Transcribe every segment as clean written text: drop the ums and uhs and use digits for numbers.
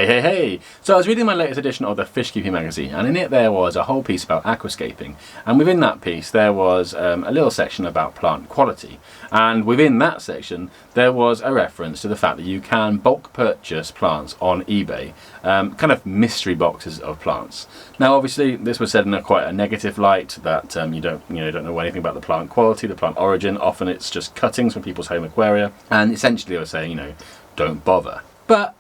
Hey! So I was reading my latest edition of the Fish Keeping magazine, and in it there was a whole piece about aquascaping, and within that piece there was a little section about plant quality, and within that section there was a reference to the fact that you can bulk purchase plants on eBay, kind of mystery boxes of plants. Now obviously this was said in quite a negative light, that you don't know anything about the plant quality, the plant origin. Often it's just cuttings from people's home aquaria, and essentially they were saying, don't bother. But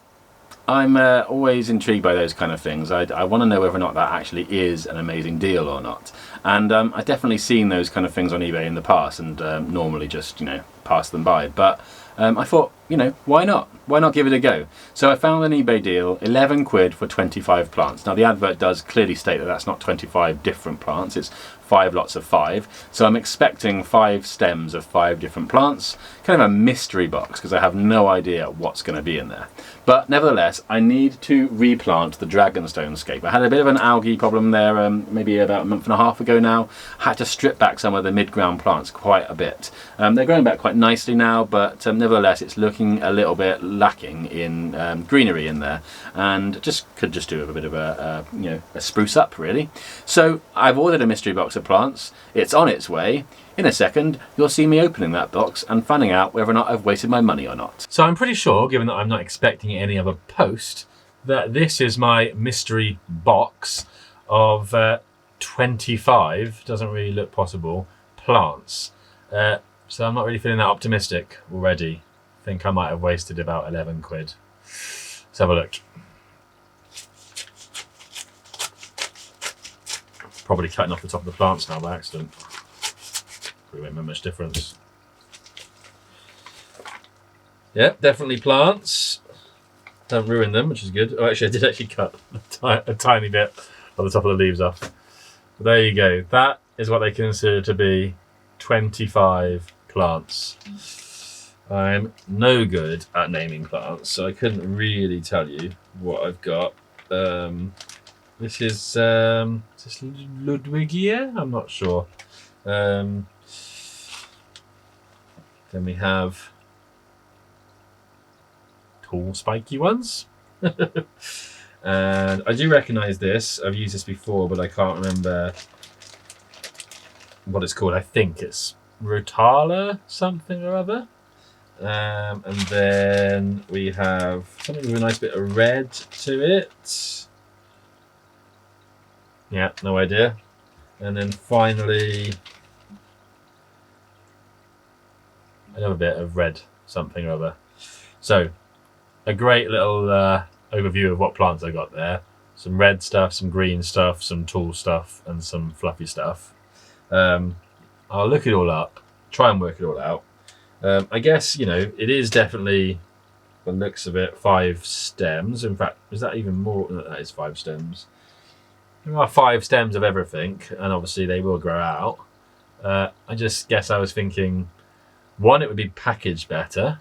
I'm always intrigued by those kind of things. I want to know whether or not that actually is an amazing deal or not. And I've definitely seen those kind of things on eBay in the past, and normally just pass them by. But I thought, why not? Why not give it a go? So I found an eBay deal, 11 quid for 25 plants. Now the advert does clearly state that that's not 25 different plants, it's 5 lots of 5. So I'm expecting 5 stems of 5 different plants, kind of a mystery box because I have no idea what's going to be in there. But nevertheless, I need to replant the dragonstone scape. I had a bit of an algae problem there maybe about a month and a half ago now. Had to strip back some of the mid-ground plants quite a bit. They're growing back quite nicely now, but nevertheless it's looking a little bit lacking in greenery in there, and could just do with a bit of a spruce up really. So I've ordered a mystery box of plants. It's on its way. In a second you'll see me opening that box and finding out whether or not I've wasted my money or not. So I'm pretty sure, given that I'm not expecting any other post, that this is my mystery box of 25, doesn't really look possible, plants. So I'm not really feeling that optimistic already. I think I might have wasted about 11 quid. Let's have a look. Probably cutting off the top of the plants now by accident. Probably won't make much difference. Yep, definitely plants. Haven't ruined them, which is good. Oh, actually, I did actually cut a tiny bit of the top of the leaves off. But there you go. That is what they consider to be 25 plants. I'm no good at naming plants, so I couldn't really tell you what I've got. This is Ludwigia? I'm not sure. Then we have tall spiky ones. And I do recognise this. I've used this before, but I can't remember what it's called. I think it's Rotala something or other. And then we have something with a nice bit of red to it. Yeah, no idea. And then finally another bit of red something or other. So a great little overview of what plants I got there. Some red stuff, some green stuff, some tall stuff, and some fluffy stuff. I'll look it all up, try and work it all out. I guess, it is definitely, by the looks of it, 5 stems. In fact, is that even more? No, that is 5 stems. There are 5 stems of everything, and obviously they will grow out. I just guess I was thinking, one, it would be packaged better,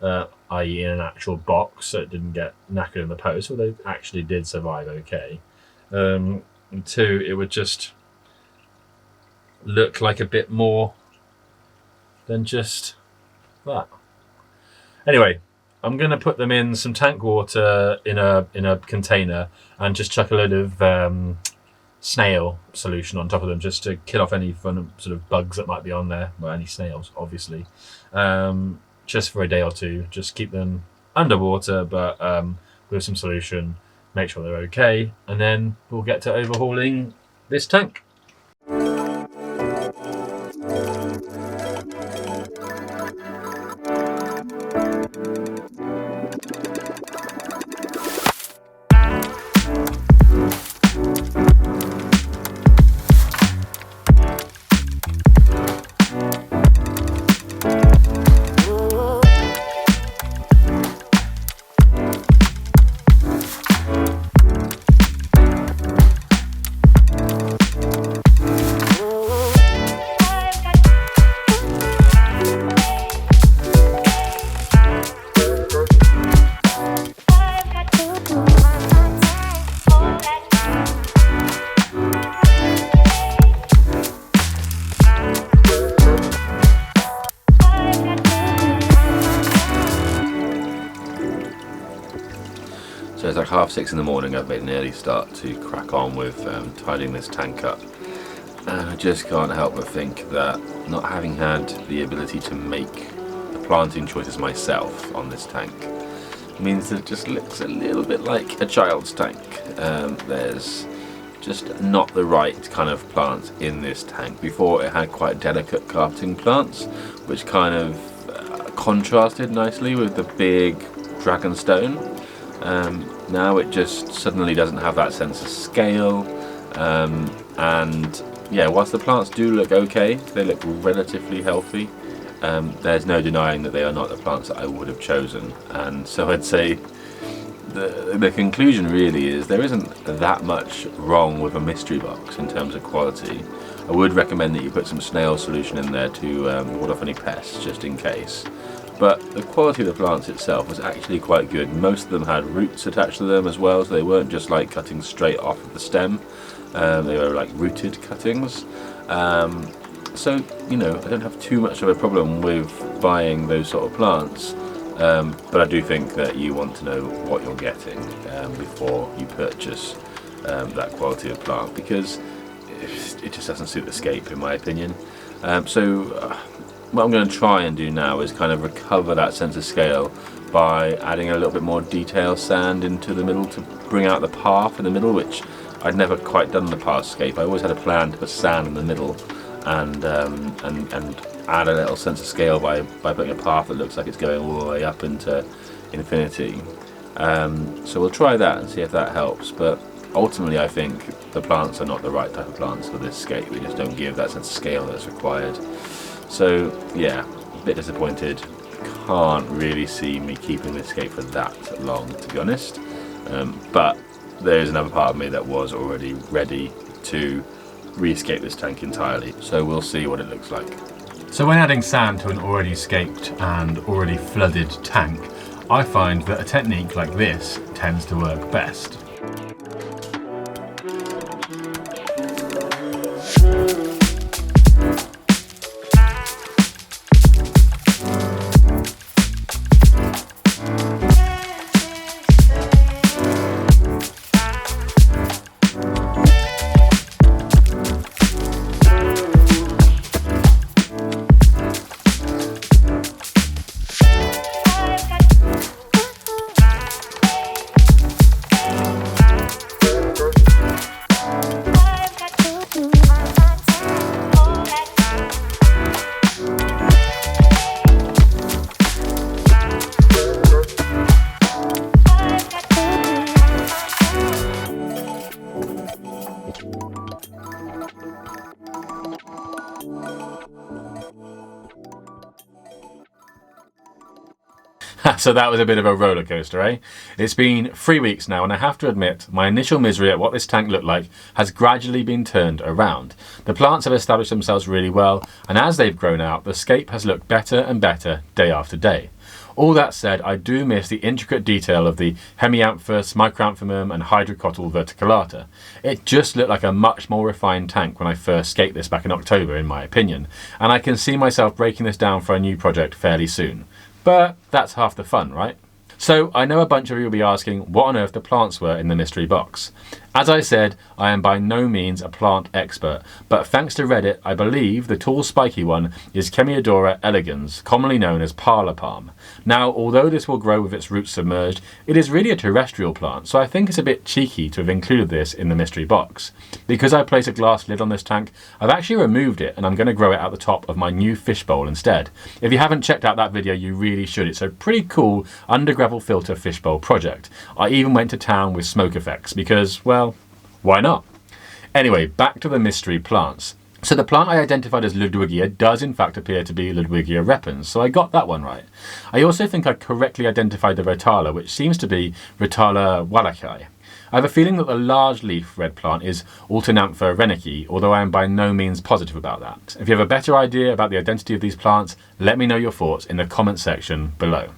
i.e. in an actual box, so it didn't get knackered in the post, although they actually did survive okay. And 2, it would just look like a bit more than just that. Anyway, I'm going to put them in some tank water in a container and just chuck a load of snail solution on top of them, just to kill off any fun sort of bugs that might be on there. Well, any snails, obviously. Just for a day or two, just keep them underwater, but with some solution, make sure they're okay, and then we'll get to overhauling this tank. So it's like 6:30 in the morning. I've made an early start to crack on with tidying this tank up, and I just can't help but think that not having had the ability to make the planting choices myself on this tank means that it just looks a little bit like a child's tank. There's just not the right kind of plants in this tank. Before, it had quite delicate carpeting plants, which kind of contrasted nicely with the big dragonstone. Now it just suddenly doesn't have that sense of scale, and yeah, whilst the plants do look okay, they look relatively healthy, there's no denying that they are not the plants that I would have chosen. And so I'd say the conclusion really is there isn't that much wrong with a mystery box in terms of quality. I would recommend that you put some Snail solution in there to ward off any pests, just in case. But the quality of the plants itself was actually quite good. Most of them had roots attached to them as well, so they weren't just like cutting straight off of the stem. They were like rooted cuttings. So, you know, I don't have too much of a problem with buying those sort of plants. But I do think that you want to know what you're getting before you purchase that quality of plant, because it just doesn't suit the scape, in my opinion. What I'm going to try and do now is kind of recover that sense of scale by adding a little bit more detail sand into the middle to bring out the path in the middle, which I'd never quite done in the past scape. I always had a plan to put sand in the middle and add a little sense of scale by putting a path that looks like it's going all the way up into infinity. So we'll try that and see if that helps, but ultimately I think the plants are not the right type of plants for this scape. They just don't give that sense of scale that's required. So yeah, a bit disappointed. Can't really see me keeping this scape for that long, to be honest. But there is another part of me that was already ready to re-scape this tank entirely. So we'll see what it looks like. So when adding sand to an already scaped and already flooded tank, I find that a technique like this tends to work best. So that was a bit of a roller coaster, eh? It's been 3 weeks now, and I have to admit, my initial misery at what this tank looked like has gradually been turned around. The plants have established themselves really well, and as they've grown out, the scape has looked better and better day after day. All that said, I do miss the intricate detail of the hemianthus, micranthemum and hydrocotyle verticulata. It just looked like a much more refined tank when I first scaped this back in October, in my opinion, and I can see myself breaking this down for a new project fairly soon. But that's half the fun, right? So I know a bunch of you will be asking what on earth the plants were in the mystery box. As I said, I am by no means a plant expert, but thanks to Reddit, I believe the tall spiky one is Chemiodora elegans, commonly known as parlour palm. Now, although this will grow with its roots submerged, it is really a terrestrial plant, so I think it's a bit cheeky to have included this in the mystery box. Because I place a glass lid on this tank, I've actually removed it and I'm going to grow it out the top of my new fishbowl instead. If you haven't checked out that video, you really should. It's a pretty cool under gravel filter fishbowl project. I even went to town with smoke effects because, well, why not? Anyway, back to the mystery plants. So the plant I identified as Ludwigia does in fact appear to be Ludwigia repens, so I got that one right. I also think I correctly identified the Rotala, which seems to be Rotala wallachii. I have a feeling that the large leaf red plant is Alternantha rennickii, although I am by no means positive about that. If you have a better idea about the identity of these plants, let me know your thoughts in the comment section below.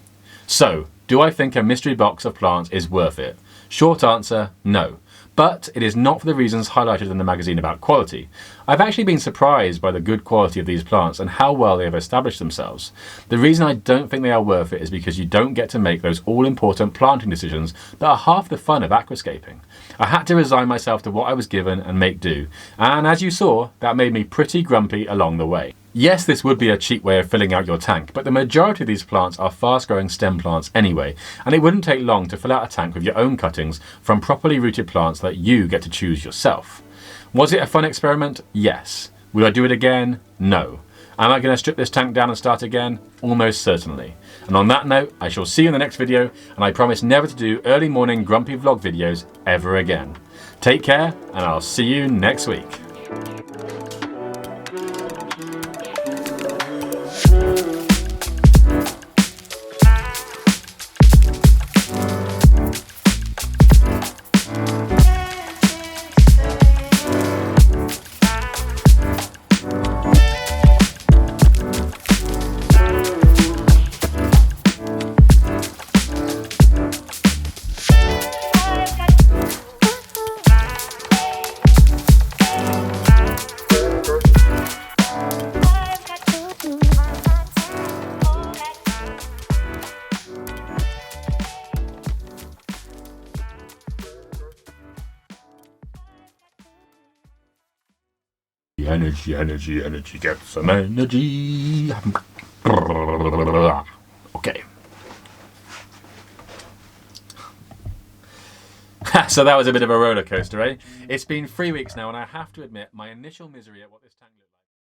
So, do I think a mystery box of plants is worth it? Short answer, no. But it is not for the reasons highlighted in the magazine about quality. I've actually been surprised by the good quality of these plants and how well they have established themselves. The reason I don't think they are worth it is because you don't get to make those all-important planting decisions that are half the fun of aquascaping. I had to resign myself to what I was given and make do, and as you saw, that made me pretty grumpy along the way. Yes, this would be a cheap way of filling out your tank, but the majority of these plants are fast-growing stem plants anyway, and it wouldn't take long to fill out a tank with your own cuttings from properly rooted plants that you get to choose yourself. Was it a fun experiment? Yes. Will I do it again? No. Am I going to strip this tank down and start again? Almost certainly. And on that note, I shall see you in the next video, and I promise never to do early morning grumpy vlog videos ever again. Take care, and I'll see you next week. Energy, get some energy. Okay. So that was a bit of a roller coaster, eh? It's been 3 weeks now, and I have to admit my initial misery at what this tank looked like.